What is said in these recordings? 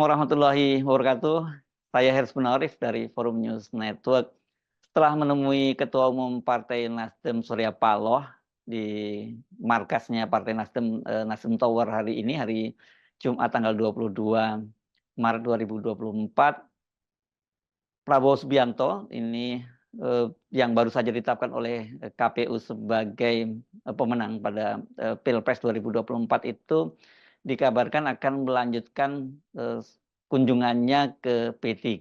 warahmatullahi wabarakatuh. Saya Hersman Munarif dari Forum News Network. Setelah menemui Ketua Umum Partai Nasdem Surya Paloh di markasnya Partai Nasdem, Nasdem Tower hari ini, hari Jumat tanggal 22 Maret 2024, Prabowo Subianto ini yang baru saja ditetapkan oleh KPU sebagai pemenang pada Pilpres 2024 itu dikabarkan akan melanjutkan kunjungannya ke P3.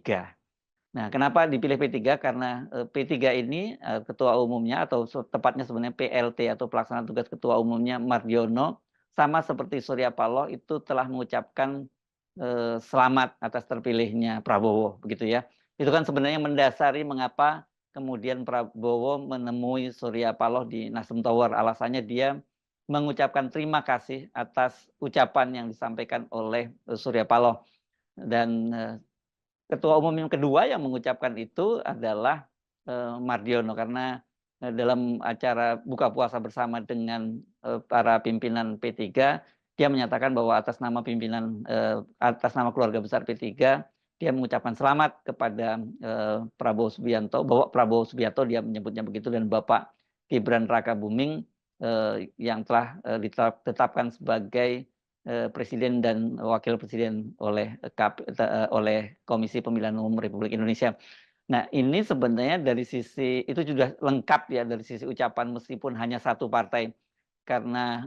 Nah, kenapa dipilih P3? Karena P3 ini ketua umumnya atau tepatnya sebenarnya PLT atau pelaksana tugas ketua umumnya Mardiono sama seperti Surya Paloh itu telah mengucapkan selamat atas terpilihnya Prabowo, begitu ya. Itu kan sebenarnya mendasari mengapa kemudian Prabowo menemui Surya Paloh di Nasdem Tower. Alasannya dia mengucapkan terima kasih atas ucapan yang disampaikan oleh Surya Paloh. Dan ketua umum yang kedua yang mengucapkan itu adalah Mardiono, karena dalam acara buka puasa bersama dengan para pimpinan P3, dia menyatakan bahwa atas nama pimpinan, atas nama keluarga besar P3, dia mengucapkan selamat kepada Prabowo Subianto, bahwa Prabowo Subianto dia menyebutnya begitu, dan Bapak Gibran Rakabuming yang telah ditetapkan sebagai Presiden dan Wakil Presiden oleh Komisi Pemilihan Umum Republik Indonesia. Nah, ini sebenarnya dari sisi itu sudah lengkap ya, dari sisi ucapan meskipun hanya satu partai, karena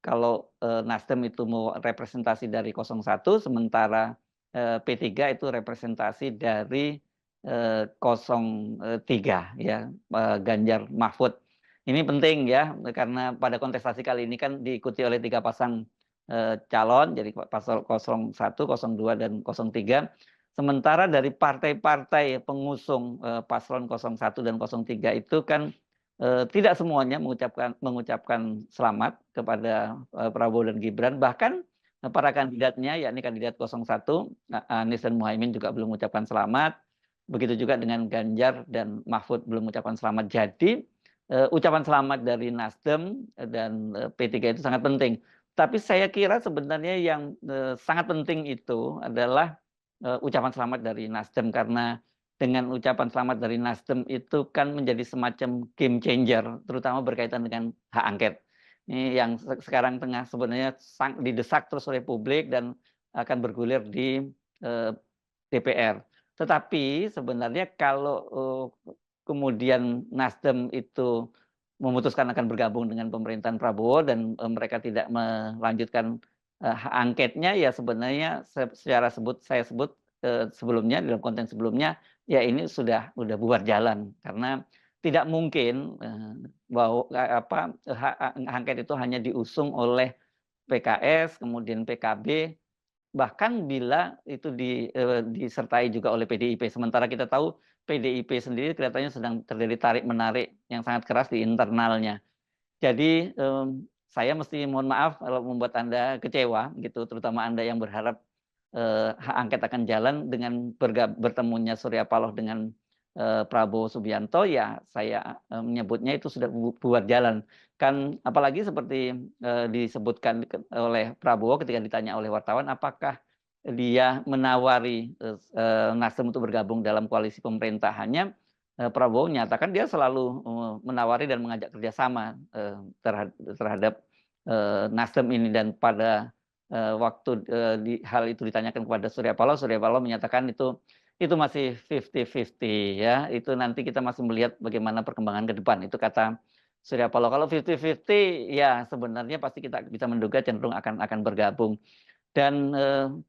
kalau Nasdem itu mau representasi dari 01, sementara P3 itu representasi dari 03 ya, Ganjar Mahfud. Ini penting ya, karena pada kontestasi kali ini kan diikuti oleh 3 pasang calon, jadi pasal 01, 02, dan 03. Sementara dari partai-partai pengusung paslon 01 dan 03 itu kan tidak semuanya mengucapkan selamat kepada Prabowo dan Gibran. Bahkan para kandidatnya, yakni kandidat 01, Anies dan Muhaimin juga belum mengucapkan selamat. Begitu juga dengan Ganjar dan Mahfud belum mengucapkan selamat. Jadi ucapan selamat dari Nasdem dan P3 itu sangat penting. Tapi saya kira sebenarnya yang sangat penting itu adalah ucapan selamat dari Nasdem, karena dengan ucapan selamat dari Nasdem itu kan menjadi semacam game changer, terutama berkaitan dengan hak angket. Ini yang sekarang tengah sebenarnya didesak terus oleh publik dan akan bergulir di DPR. Tetapi sebenarnya kalau kemudian Nasdem itu memutuskan akan bergabung dengan pemerintahan Prabowo dan mereka tidak melanjutkan hak angketnya, ya sebenarnya secara saya sebut sebelumnya, dalam konten sebelumnya, ya ini sudah bubar jalan, karena tidak mungkin bahwa hak angket itu hanya diusung oleh PKS, kemudian PKB, bahkan bila itu disertai juga oleh PDIP. Sementara kita tahu PDIP sendiri kelihatannya sedang terjadi tarik-menarik yang sangat keras di internalnya. Jadi saya mesti mohon maaf kalau membuat Anda kecewa gitu, terutama Anda yang berharap hak angket akan jalan dengan bertemunya Surya Paloh dengan Prabowo Subianto. Ya saya menyebutnya itu sudah buat jalan. Kan apalagi seperti disebutkan oleh Prabowo ketika ditanya oleh wartawan apakah dia menawari Nasdem untuk bergabung dalam koalisi pemerintahannya, Prabowo menyatakan dia selalu menawari dan mengajak kerjasama terhadap Nasdem ini. Dan pada waktu hal itu ditanyakan kepada Surya Paloh menyatakan itu masih 50-50 ya. Itu nanti kita masih melihat bagaimana perkembangan ke depan. Itu kata Surya Paloh. Kalau 50-50 ya sebenarnya pasti kita bisa menduga cenderung akan bergabung. Dan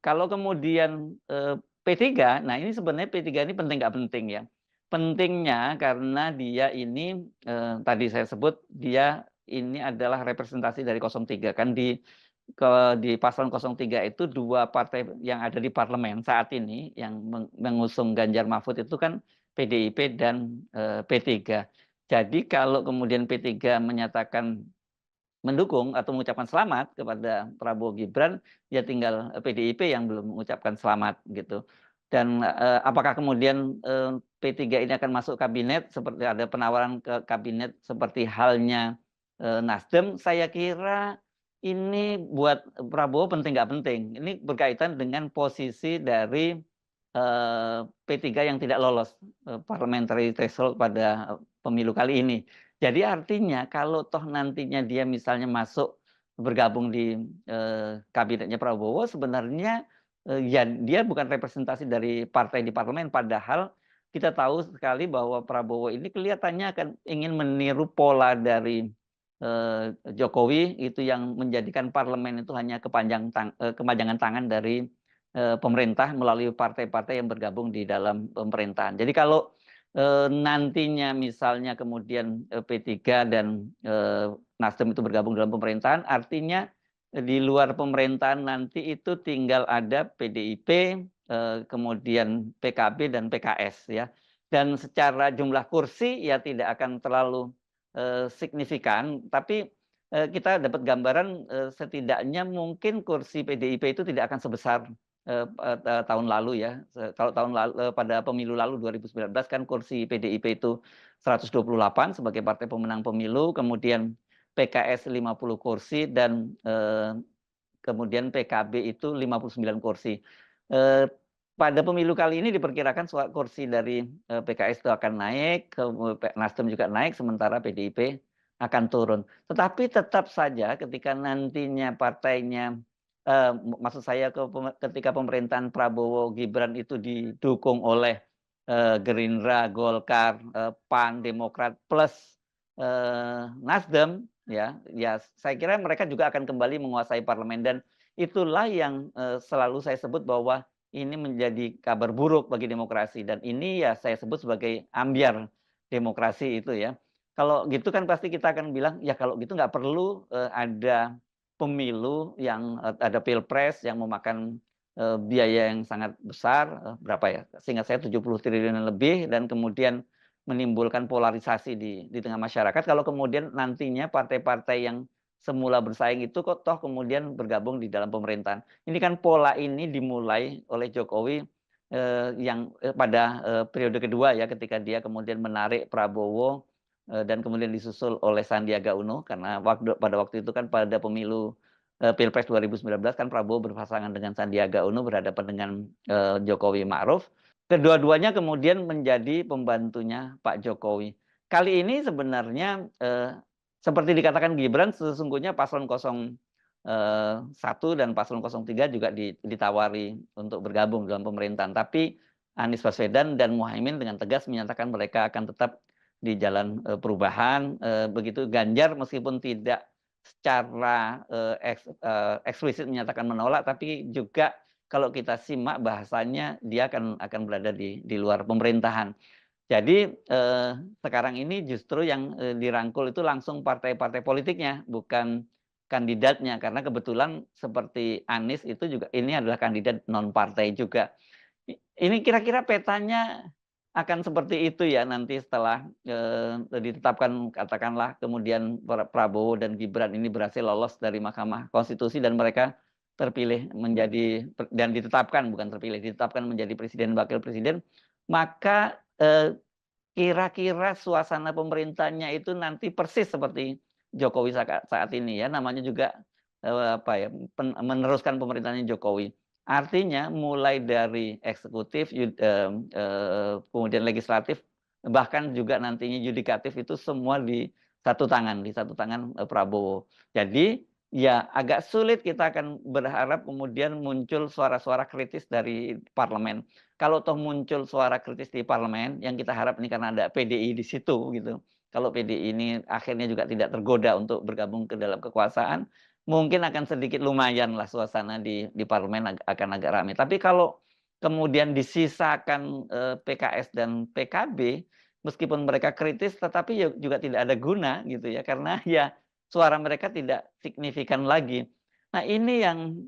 kalau kemudian P3, nah ini sebenarnya P3 ini penting nggak penting ya. Pentingnya karena dia ini tadi saya sebut dia ini adalah representasi dari 03, kan di paslon 03 itu dua partai yang ada di parlemen saat ini yang mengusung Ganjar Mahfud itu kan PDIP dan P3. Jadi kalau kemudian P3 menyatakan mendukung atau mengucapkan selamat kepada Prabowo Gibran, ya tinggal PDIP yang belum mengucapkan selamat gitu. Dan apakah kemudian P3 ini akan masuk kabinet, seperti ada penawaran ke kabinet seperti halnya Nasdem? Saya kira ini buat Prabowo penting nggak penting. Ini berkaitan dengan posisi dari P3 yang tidak lolos parliamentary threshold pada pemilu kali ini. Jadi artinya kalau toh nantinya dia misalnya masuk bergabung di kabinetnya Prabowo, sebenarnya ya dia bukan representasi dari partai di parlemen. Padahal kita tahu sekali bahwa Prabowo ini kelihatannya akan ingin meniru pola dari Jokowi, itu yang menjadikan parlemen itu hanya kepanjangan tangan dari pemerintah melalui partai-partai yang bergabung di dalam pemerintahan. Jadi kalau nantinya misalnya kemudian P3 dan Nasdem itu bergabung dalam pemerintahan, artinya di luar pemerintahan nanti itu tinggal ada PDIP, kemudian PKB dan PKS ya. Dan secara jumlah kursi ya tidak akan terlalu signifikan, tapi kita dapat gambaran setidaknya mungkin kursi PDIP itu tidak akan sebesar tahun lalu ya. Kalau tahun lalu pada pemilu lalu 2019 kan kursi PDIP itu 128 sebagai partai pemenang pemilu, kemudian PKS 50 kursi dan kemudian PKB itu 59 kursi. Pada pemilu kali ini diperkirakan kursi dari PKS itu akan naik, Nasdem juga naik, sementara PDIP akan turun. Tetapi tetap saja ketika nantinya partainya, maksud saya ketika pemerintahan Prabowo Gibran itu didukung oleh Gerindra, Golkar, PAN, Demokrat plus Nasdem, ya saya kira mereka juga akan kembali menguasai parlemen, dan itulah yang selalu saya sebut bahwa ini menjadi kabar buruk bagi demokrasi, dan ini ya saya sebut sebagai ambyar demokrasi itu ya. Kalau gitu kan pasti kita akan bilang ya kalau gitu nggak perlu ada pemilu yang ada pilpres yang memakan biaya yang sangat besar, berapa ya? Seingat saya 70 triliun lebih, dan kemudian menimbulkan polarisasi di tengah masyarakat. Kalau kemudian nantinya partai-partai yang semula bersaing itu kok toh kemudian bergabung di dalam pemerintahan. Ini kan pola ini dimulai oleh Jokowi yang pada periode kedua ya, ketika dia kemudian menarik Prabowo dan kemudian disusul oleh Sandiaga Uno, karena pada waktu itu kan pada pemilu Pilpres 2019 kan Prabowo berpasangan dengan Sandiaga Uno berhadapan dengan Jokowi Ma'ruf. Kedua-duanya kemudian menjadi pembantunya Pak Jokowi. Kali ini sebenarnya seperti dikatakan Gibran, sesungguhnya paslon 01 dan paslon 03 juga ditawari untuk bergabung dalam pemerintahan. Tapi Anies Baswedan dan Muhaimin dengan tegas menyatakan mereka akan tetap di jalan perubahan. Begitu Ganjar meskipun tidak secara eksplisit menyatakan menolak, tapi juga kalau kita simak bahasanya dia akan berada di luar pemerintahan. Jadi sekarang ini justru yang dirangkul itu langsung partai-partai politiknya, bukan kandidatnya, karena kebetulan seperti Anies itu juga ini adalah kandidat non partai juga. Ini kira-kira petanya akan seperti itu ya nanti setelah ditetapkan, katakanlah kemudian Prabowo dan Gibran ini berhasil lolos dari Mahkamah Konstitusi dan mereka terpilih menjadi dan ditetapkan, bukan terpilih, ditetapkan menjadi presiden dan wakil presiden, maka kira-kira suasana pemerintahnya itu nanti persis seperti Jokowi saat ini ya, namanya juga meneruskan pemerintahannya Jokowi. Artinya mulai dari eksekutif, kemudian legislatif, bahkan juga nantinya yudikatif itu semua di satu tangan Prabowo. Jadi ya agak sulit kita akan berharap kemudian muncul suara-suara kritis dari parlemen. Kalau toh muncul suara kritis di parlemen, yang kita harap ini karena ada PDI di situ gitu. Kalau PDI ini akhirnya juga tidak tergoda untuk bergabung ke dalam kekuasaan, mungkin akan sedikit lumayan lah suasana di parlemen akan agak ramai. Tapi kalau kemudian disisakan PKS dan PKB, meskipun mereka kritis, tetapi juga tidak ada guna gitu ya, karena ya suara mereka tidak signifikan lagi. Nah ini yang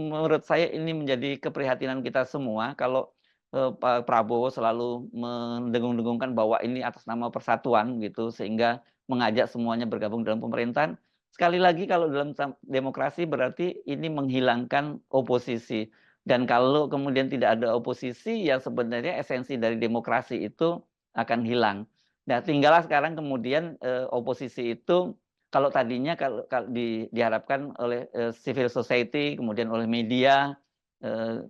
menurut saya ini menjadi keprihatinan kita semua kalau Pak Prabowo selalu mendengung-dengungkan bahwa ini atas nama persatuan gitu, sehingga mengajak semuanya bergabung dalam pemerintahan. Sekali lagi kalau dalam demokrasi berarti ini menghilangkan oposisi. Dan kalau kemudian tidak ada oposisi, ya sebenarnya esensi dari demokrasi itu akan hilang. Nah, tinggallah sekarang kemudian oposisi itu Kalau tadinya diharapkan oleh, civil society, kemudian oleh media,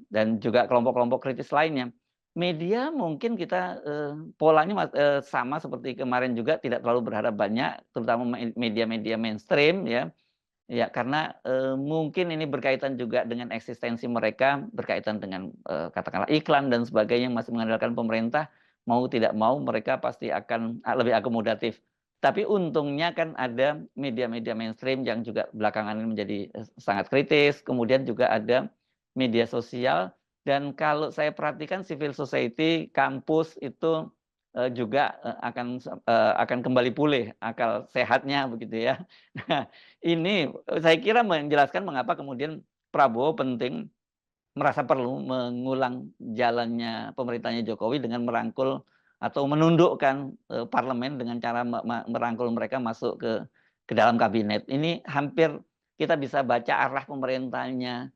dan juga kelompok-kelompok kritis lainnya. Media mungkin kita, polanya sama seperti kemarin juga tidak terlalu berharap banyak, terutama media-media mainstream ya. Ya karena, mungkin ini berkaitan juga dengan eksistensi mereka, berkaitan dengan, katakanlah iklan dan sebagainya yang masih mengandalkan pemerintah, mau tidak mau mereka pasti akan, lebih akomodatif. Tapi untungnya kan ada media-media mainstream yang juga belakangan ini menjadi, sangat kritis, kemudian juga ada media sosial dan kalau saya perhatikan civil society, kampus itu, juga, akan kembali pulih akal sehatnya begitu ya. Nah, ini saya kira menjelaskan mengapa kemudian Prabowo penting merasa perlu mengulang jalannya pemerintahnya Jokowi dengan merangkul atau menundukkan, parlemen dengan cara merangkul mereka masuk ke dalam kabinet. Ini hampir kita bisa baca arah pemerintahnya,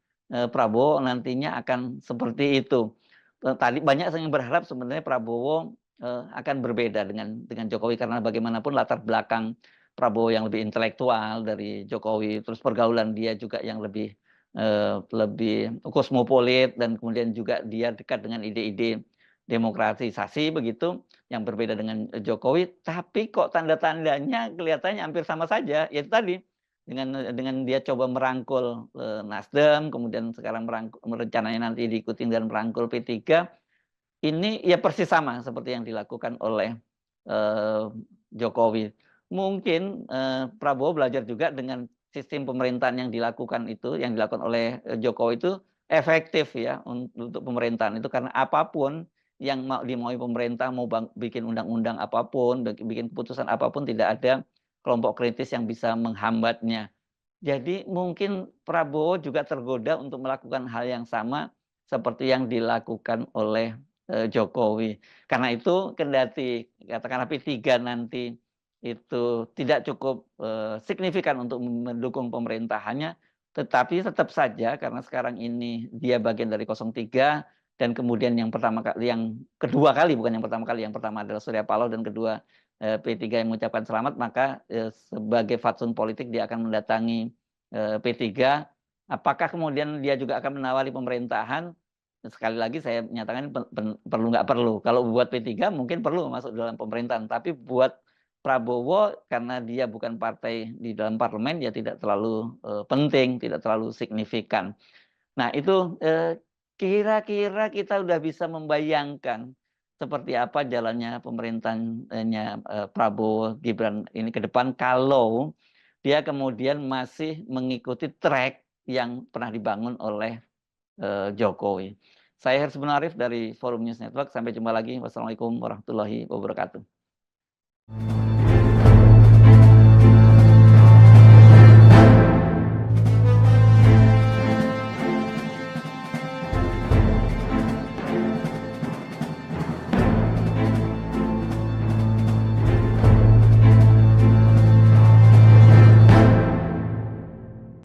Prabowo nantinya akan seperti itu. Tadi banyak yang berharap sebenarnya Prabowo, akan berbeda dengan Jokowi karena bagaimanapun latar belakang Prabowo yang lebih intelektual dari Jokowi, terus pergaulan dia juga yang lebih kosmopolit dan kemudian juga dia dekat dengan ide-ide demokratisasi begitu, yang berbeda dengan Jokowi, tapi kok tanda-tandanya kelihatannya hampir sama saja, yaitu tadi, dengan dia coba merangkul, Nasdem, kemudian sekarang rencananya nanti diikuti dan merangkul P3, ini ya persis sama seperti yang dilakukan oleh, eee, Jokowi. Mungkin, Prabowo belajar juga dengan sistem pemerintahan yang dilakukan itu, yang dilakukan oleh, Jokowi itu efektif ya untuk pemerintahan itu karena apapun yang dimaui pemerintah, mau bikin undang-undang apapun, bikin keputusan apapun tidak ada kelompok kritis yang bisa menghambatnya. Jadi mungkin Prabowo juga tergoda untuk melakukan hal yang sama seperti yang dilakukan oleh, Jokowi. Karena itu kendati katakanlah P3 nanti itu tidak cukup, signifikan untuk mendukung pemerintahannya, tetapi tetap saja karena sekarang ini dia bagian dari 03 dan kemudian yang kedua kali, bukan yang pertama kali, yang pertama adalah Surya Paloh dan kedua, P3 yang mengucapkan selamat, maka, sebagai fatsun politik dia akan mendatangi, P3. Apakah kemudian dia juga akan menawari pemerintahan? Sekali lagi saya menyatakan perlu nggak perlu. Kalau buat P3 mungkin perlu masuk dalam pemerintahan, tapi buat Prabowo karena dia bukan partai di dalam parlemen, ya tidak terlalu, penting, tidak terlalu signifikan. Nah itu, kira-kira kita udah bisa membayangkan seperti apa jalannya pemerintahannya, Prabowo Gibran ini ke depan kalau dia kemudian masih mengikuti track yang pernah dibangun oleh, Jokowi. Saya Hersy Arif dari Forum News Network, sampai jumpa lagi. Wassalamualaikum warahmatullahi wabarakatuh.